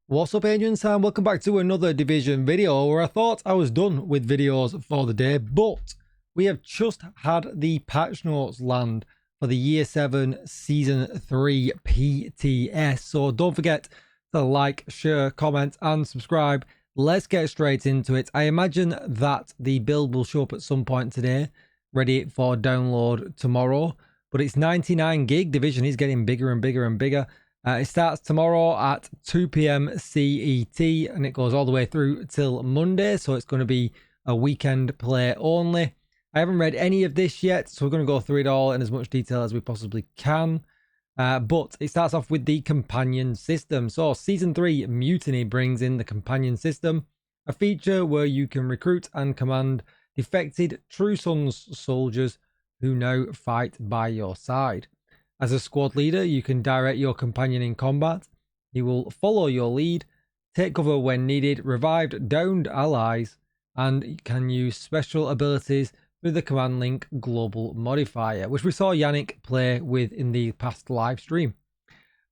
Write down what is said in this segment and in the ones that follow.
What's up, agents, and welcome back to another Division video where I thought I was done with videos for the day, but we have just had the patch notes land for the Year 7 Season 3 PTS. So don't forget to like, share, comment, and subscribe. Let's get straight into it. I imagine that the build will show up at some point today, ready for download tomorrow, but it's 99 gig. Division is getting bigger and bigger and bigger. It starts tomorrow at 2 p.m. CET and it goes all the way through till Monday. So it's going to be a weekend play only. I haven't read any of this yet, so we're going to go through it all in as much detail as we possibly can. But it starts off with the companion system. So Season 3 Mutiny brings in the companion system, a feature where you can recruit and command defected True Sons soldiers who now fight by your side. As a squad leader, you can direct your companion in combat. He will follow your lead, take cover when needed, revive downed allies, and can use special abilities through the command link global modifier, which we saw Yannick play with in the past live stream.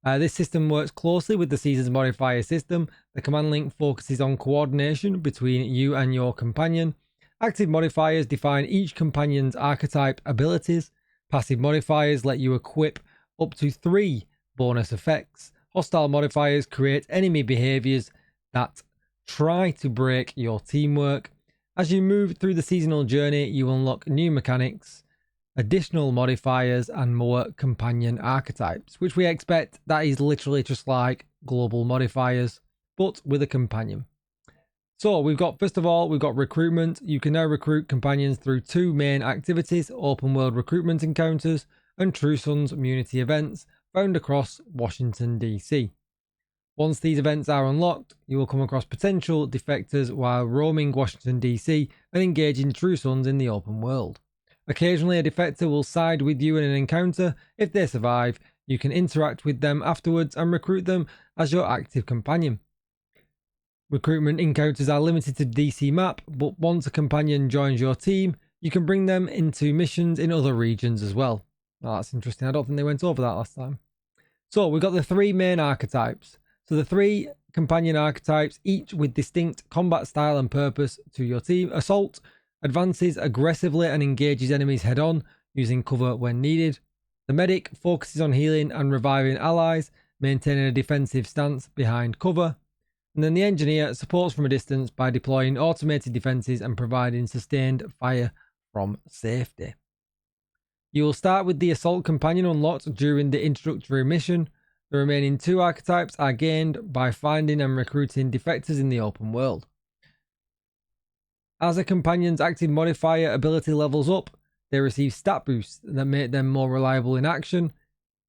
This system works closely with the season's modifier system. The command link focuses on coordination between you and your companion. Active modifiers define each companion's archetype abilities. Passive modifiers let you equip up to 3 bonus effects. Hostile modifiers create enemy behaviors that try to break your teamwork. As you move through the seasonal journey, you unlock new mechanics, additional modifiers, and more companion archetypes, which we expect that is literally just like global modifiers, but with a companion. So we've got, first of all, we've got recruitment. You can now recruit companions through 2 main activities: open world recruitment encounters and True Sons community events found across Washington, DC. Once these events are unlocked, you will come across potential defectors while roaming Washington, DC and engaging True Sons in the open world. Occasionally, a defector will side with you in an encounter. If they survive, you can interact with them afterwards and recruit them as your active companion. Recruitment encounters are limited to DC map, but once a companion joins your team, you can bring them into missions in other regions as well. Oh, that's interesting. I don't think they went over that last time. So we've got the 3 main archetypes. So the 3 companion archetypes, each with distinct combat style and purpose to your team. Assault advances aggressively and engages enemies head on, using cover when needed. The medic focuses on healing and reviving allies, maintaining a defensive stance behind cover. And then the engineer supports from a distance by deploying automated defenses and providing sustained fire from safety. You will start with the assault companion unlocked during the introductory mission. The remaining 2 archetypes are gained by finding and recruiting defectors in the open world. As a companion's active modifier ability levels up, they receive stat boosts that make them more reliable in action.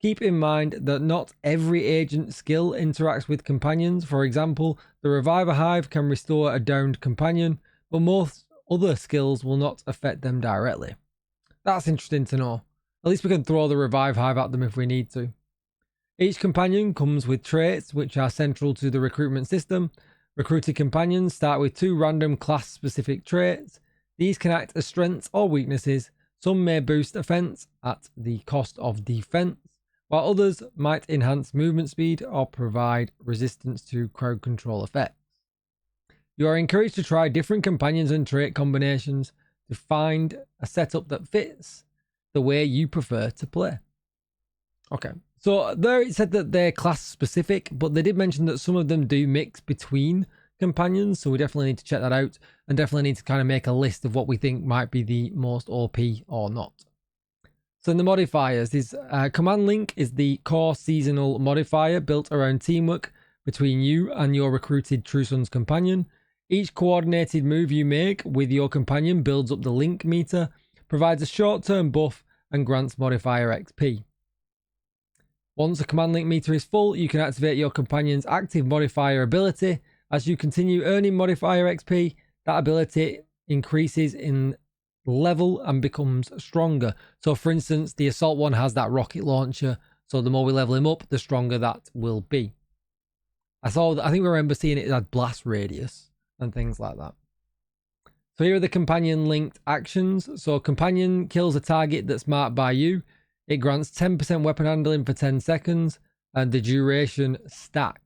Keep in mind that not every agent skill interacts with companions. For example, the Reviver Hive can restore a downed companion, but most other skills will not affect them directly. That's interesting to know. At least we can throw the Revive Hive at them if we need to. Each companion comes with traits which are central to the recruitment system. Recruited companions start with 2 random class-specific traits. These can act as strengths or weaknesses. Some may boost offense at the cost of defense, while others might enhance movement speed or provide resistance to crowd control effects. You are encouraged to try different companions and trait combinations to find a setup that fits the way you prefer to play. Okay, so there it said that they're class specific, but they did mention that some of them do mix between companions, so we definitely need to check that out and definitely need to kind of make a list of what we think might be the most OP or not. So in the modifiers, this command link is the core seasonal modifier built around teamwork between you and your recruited True Sons companion. Each coordinated move you make with your companion builds up the link meter, provides a short-term buff, and grants modifier XP. Once the command link meter is full, you can activate your companion's active modifier ability. As you continue earning modifier XP, that ability increases in level and becomes stronger. So for instance, the assault one has that rocket launcher, so the more we level him up, the stronger that will be. I think we remember seeing it as blast radius and things like that. So here are the companion linked actions. So companion kills a target that's marked by you. It grants 10% weapon handling for 10 seconds and the duration stacks.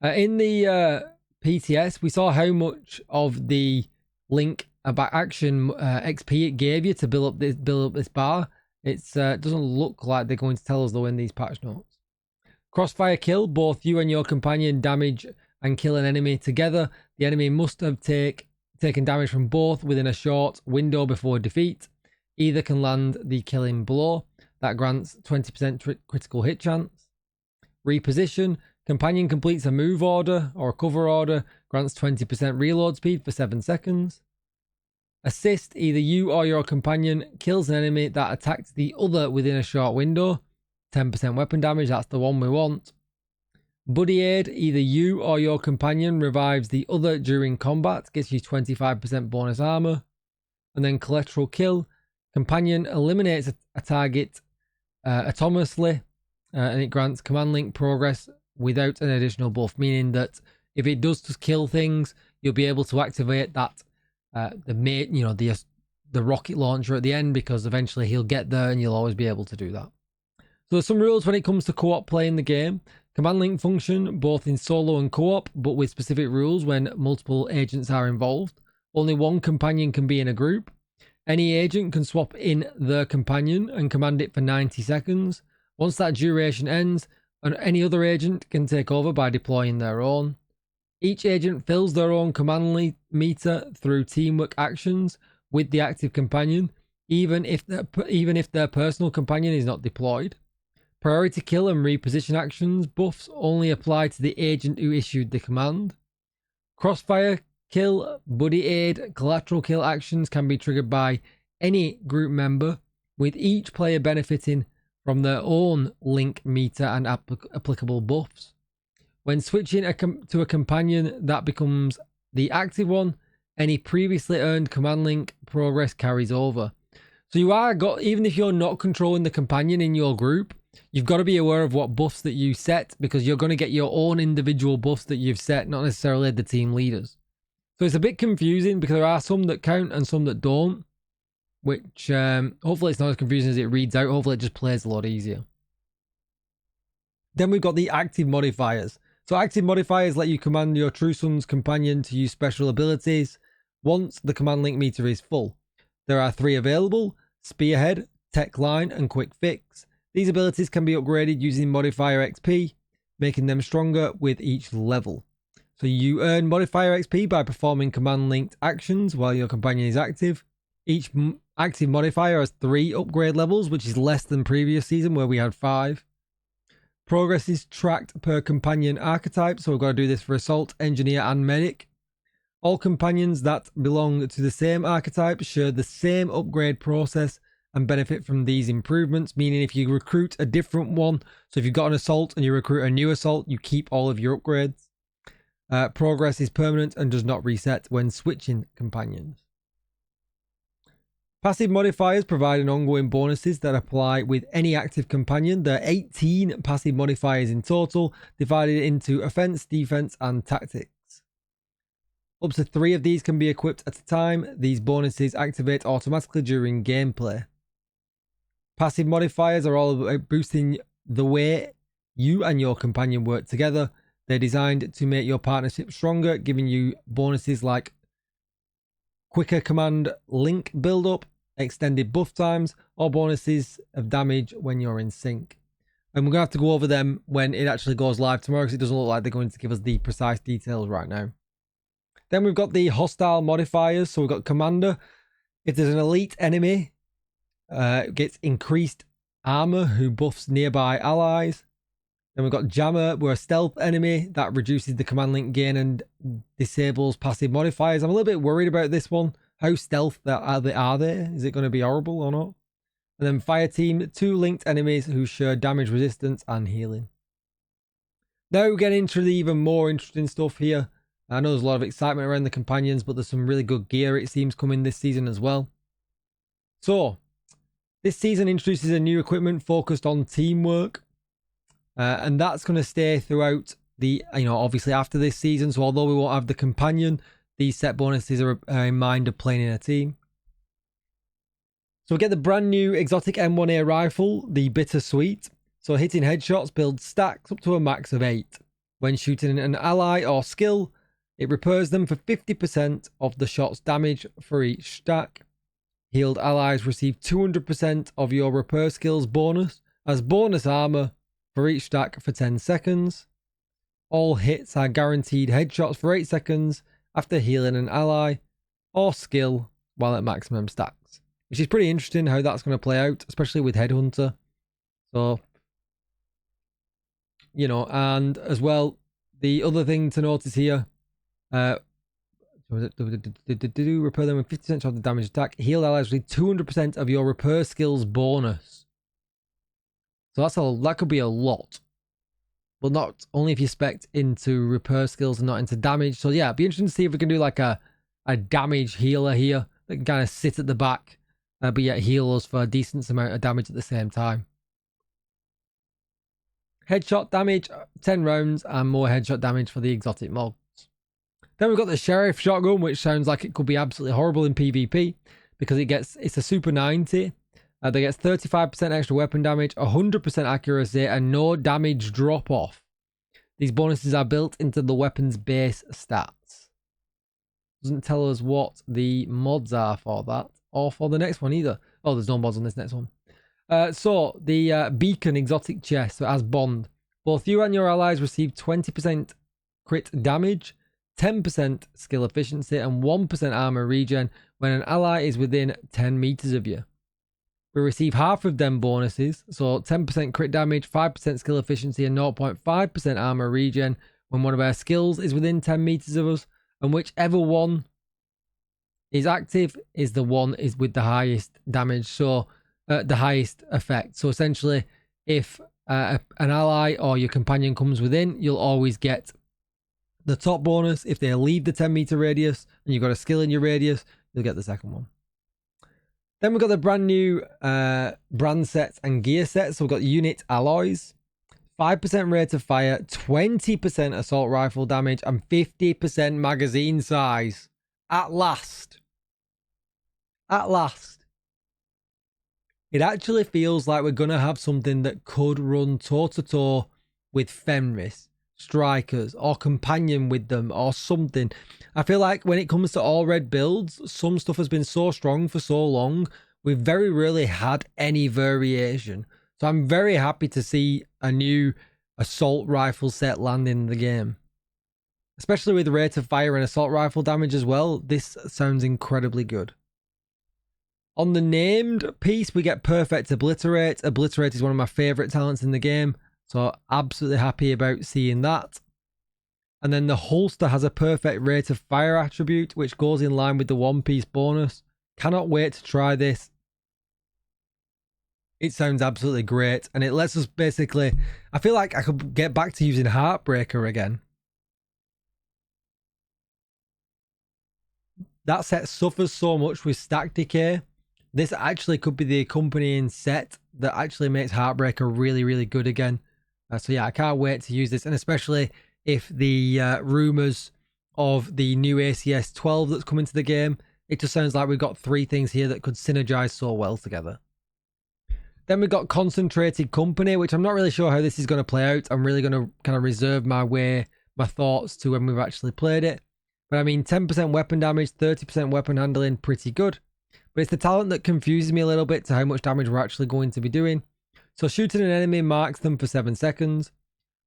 In the PTS, we saw how much of the link about action XP it gave you to build up this bar. It doesn't look like they're going to tell us though in these patch notes. Crossfire kill, both you and your companion damage and kill an enemy together. The enemy must have taken damage from both within a short window before defeat. Either can land the killing blow. That grants 20% critical hit chance. Reposition. Companion completes a move order or a cover order. Grants 20% reload speed for 7 seconds. Assist. Either you or your companion kills an enemy that attacks the other within a short window. 10% weapon damage. That's the one we want. Buddy aid. Either you or your companion revives the other during combat. Gets you 25% bonus armor. And then collateral kill. Companion eliminates a target autonomously, and it grants command link progress without an additional buff, meaning that if it does just kill things, you'll be able to activate that the rocket launcher at the end, because eventually he'll get there and you'll always be able to do that. So there's some rules when it comes to co-op play in the game. Command link function both in solo and co-op, but with specific rules when multiple agents are involved. Only one companion can be in a group. Any agent can swap in their companion and command it for 90 seconds. Once that duration ends, any other agent can take over by deploying their own. Each agent fills their own command meter through teamwork actions with the active companion, even if their personal companion is not deployed. Priority kill and reposition actions buffs only apply to the agent who issued the command. Crossfire kill, buddy aid, collateral kill actions can be triggered by any group member, with each player benefiting from their own link meter and applicable buffs. When switching to a companion that becomes the active one, any previously earned command link progress carries over. So even if you're not controlling the companion in your group, you've got to be aware of what buffs that you set, because you're going to get your own individual buffs that you've set, not necessarily the team leaders. So it's a bit confusing because there are some that count and some that don't, which hopefully it's not as confusing as it reads out. Hopefully it just plays a lot easier. Then we've got the active modifiers. So active modifiers let you command your True Son's companion to use special abilities once the command link meter is full. There are 3 available: Spearhead, Tech Line, and Quick Fix. These abilities can be upgraded using modifier XP, making them stronger with each level. So you earn modifier XP by performing command linked actions while your companion is active. Each active modifier has 3 upgrade levels, which is less than previous season where we had 5. Progress is tracked per companion archetype, so we've got to do this for Assault, Engineer, and Medic. All companions that belong to the same archetype share the same upgrade process and benefit from these improvements, meaning if you recruit a different one, so if you've got an Assault and you recruit a new Assault, you keep all of your upgrades. Progress is permanent and does not reset when switching companions. Passive modifiers provide an ongoing bonuses that apply with any active companion. There are 18 passive modifiers in total, divided into offense, defense, and tactics. Up to 3 of these can be equipped at a time. These bonuses activate automatically during gameplay. Passive modifiers are all about boosting the way you and your companion work together. They're designed to make your partnership stronger, giving you bonuses like quicker command link build-up, extended buff times, or bonuses of damage when you're in sync. And we're going to have to go over them when it actually goes live tomorrow, because it doesn't look like they're going to give us the precise details right now. Then we've got the hostile modifiers. So we've got Commander. If there's an elite enemy, it gets increased armor who buffs nearby allies. Then we've got Jammer. We're a stealth enemy that reduces the command link gain and disables passive modifiers. I'm a little bit worried about this one. How stealth are they? Is it going to be horrible or not? And then Fire Team, 2 linked enemies who share damage resistance and healing. Now we're getting into the even more interesting stuff here. I know there's a lot of excitement around the companions, but there's some really good gear it seems coming this season as well. So this season introduces a new equipment focused on teamwork. And that's going to stay throughout the, obviously after this season. So although we won't have the companion, these set bonuses are in mind of playing in a team. So we get the brand new exotic M1A rifle, the Bittersweet. So hitting headshots builds stacks up to a max of 8. When shooting an ally or skill, it repairs them for 50% of the shot's damage for each stack. Healed allies receive 200% of your repair skills bonus as bonus armor for each stack for 10 seconds. All hits are guaranteed headshots for 8 seconds after healing an ally or skill while at maximum stacks. Which is pretty interesting how that's going to play out, especially with Headhunter. So, you know, and as well, the other thing to notice here, repair them with 50% of the damage attack. Healed allies receive 200% of your repair skills bonus. So that could be a lot. But not only if you spec into repair skills and not into damage. So yeah, it'd be interesting to see if we can do like a damage healer here that can kind of sit at the back, but yet heal us for a decent amount of damage at the same time. Headshot damage, 10 rounds, and more headshot damage for the exotic mods. Then we've got the Sheriff Shotgun, which sounds like it could be absolutely horrible in PvP because it's a Super 90. That gets 35% extra weapon damage, 100% accuracy, and no damage drop off. These bonuses are built into the weapon's base stats. Doesn't tell us what the mods are for that or for the next one either. Oh, there's no mods on this next one. So the Beacon exotic chest, so as Bond. Both you and your allies receive 20% crit damage, 10% skill efficiency, and 1% armor regen when an ally is within 10 meters of you. We receive half of them bonuses, so 10% crit damage, 5% skill efficiency, and 0.5% armor regen when one of our skills is within 10 meters of us, and whichever one is active is the one is with the highest damage, so the highest effect. So essentially, if an ally or your companion comes within, you'll always get the top bonus. If they leave the 10-meter radius and you've got a skill in your radius, you'll get the second one. Then we've got the brand new brand sets and gear sets. So we've got unit alloys, 5% rate of fire, 20% assault rifle damage, and 50% magazine size. At last. At last. It actually feels like we're going to have something that could run toe-to-toe with Fenris, strikers, or companion with them, or something. I feel like when it comes to all red builds, some stuff has been so strong for so long, we've very rarely had any variation. So I'm very happy to see a new assault rifle set land in the game. Especially with rate of fire and assault rifle damage as well, this sounds incredibly good. On the named piece, we get Perfect Obliterate. Obliterate is one of my favourite talents in the game, so absolutely happy about seeing that. And then the holster has a perfect rate of fire attribute, which goes in line with the one piece bonus. Cannot wait to try this. It sounds absolutely great, and it lets us basically, I feel like I could get back to using Heartbreaker again. That set suffers so much with stack decay. This actually could be the accompanying set that actually makes Heartbreaker really, really good again. So yeah, I can't wait to use this, and especially if the rumours of the new ACS 12 that's coming to the game, it just sounds like we've got three things here that could synergize so well together. Then we've got Concentrated Company, which I'm not really sure how this is going to play out. I'm really going to kind of reserve my thoughts to when we've actually played it. But I mean, 10% weapon damage, 30% weapon handling, pretty good. But it's the talent that confuses me a little bit to how much damage we're actually going to be doing. So shooting an enemy marks them for 7 seconds.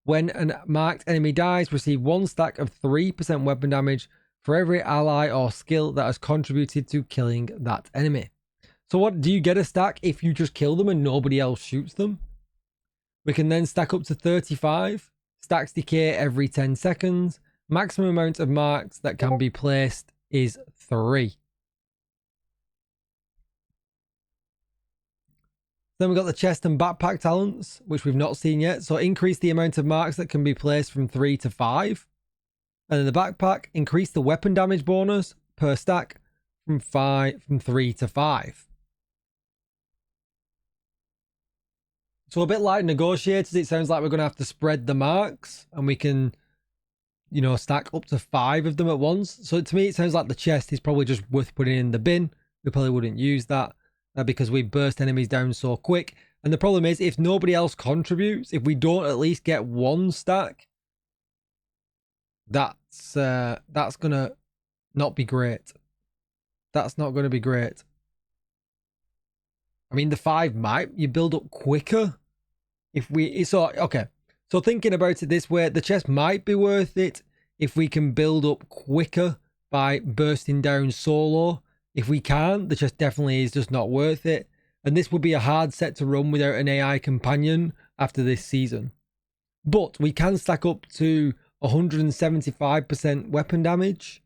When a marked enemy dies, receive 1 stack of 3% weapon damage for every ally or skill that has contributed to killing that enemy. So what do you get a stack if you just kill them and nobody else shoots them? We can then stack up to 35. Stacks decay every 10 seconds. Maximum amount of marks that can be placed is 3. Then we've got the chest and backpack talents, which we've not seen yet. So increase the amount of marks that can be placed from 3 to 5. And then the backpack, increase the weapon damage bonus per stack from 3 to 5. So a bit like negotiators, it sounds like we're going to have to spread the marks, and we can, you know, stack up to 5 of them at once. So to me, it sounds like the chest is probably just worth putting in the bin. We probably wouldn't use that because we burst enemies down so quick. And the problem is, if nobody else contributes, if we don't at least get 1 stack, that's gonna not be great. That's not going to be great. I mean, the 5 might you build up quicker if we okay. So thinking about it this way, the chest might be worth it if we can build up quicker by bursting down solo. If we can't, the chest definitely is just not worth it. And this would be a hard set to run without an AI companion after this season. But we can stack up to 175% weapon damage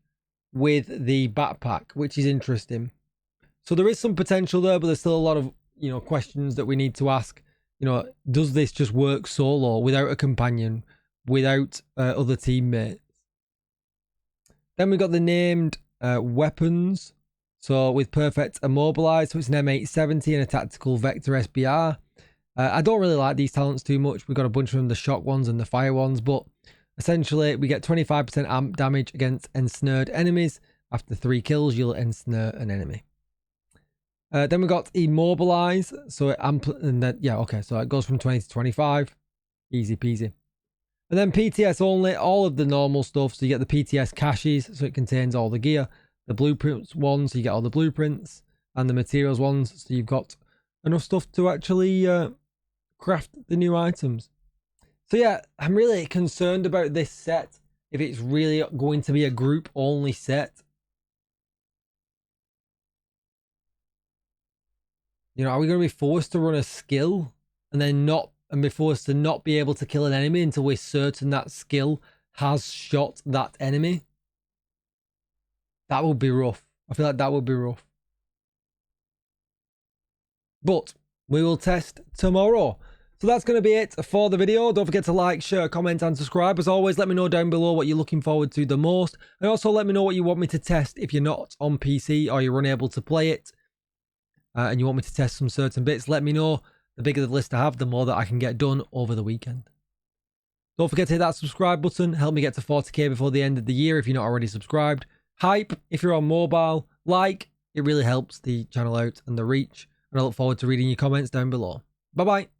with the backpack, which is interesting. So there is some potential there, but there's still a lot of, you know, questions that we need to ask. You know, does this just work solo without a companion, without other teammates? Then we got the named weapons. So with perfect immobilized, so it's an M870 and a tactical vector SBR. I don't really like these talents too much. We've got a bunch of them, the shock ones and the fire ones, but essentially we get 25% amp damage against ensnared enemies. After 3 kills, you'll ensnare an enemy. Then we got immobilize. So it so it goes from 20 to 25. Easy peasy. And then PTS only, all of the normal stuff. So you get the PTS caches, so it contains all the gear. The blueprints ones, so you get all the blueprints. And the materials ones, so you've got enough stuff to actually craft the new items. So yeah, I'm really concerned about this set. If it's really going to be a group only set. You know, are we going to be forced to run a skill and then be forced to not be able to kill an enemy until we're certain that skill has shot that enemy? That would be rough. I feel like that would be rough. But we will test tomorrow. So that's going to be it for the video. Don't forget to like, share, comment, and subscribe. As always, let me know down below what you're looking forward to the most. And also let me know what you want me to test if you're not on PC or you're unable to play it. And you want me to test some certain bits, let me know. The bigger the list I have, the more that I can get done over the weekend. Don't forget to hit that subscribe button. Help me get to 40k before the end of the year if you're not already subscribed. Hype if you're on mobile. Like, it really helps the channel out and the reach. And I look forward to reading your comments down below. Bye-bye.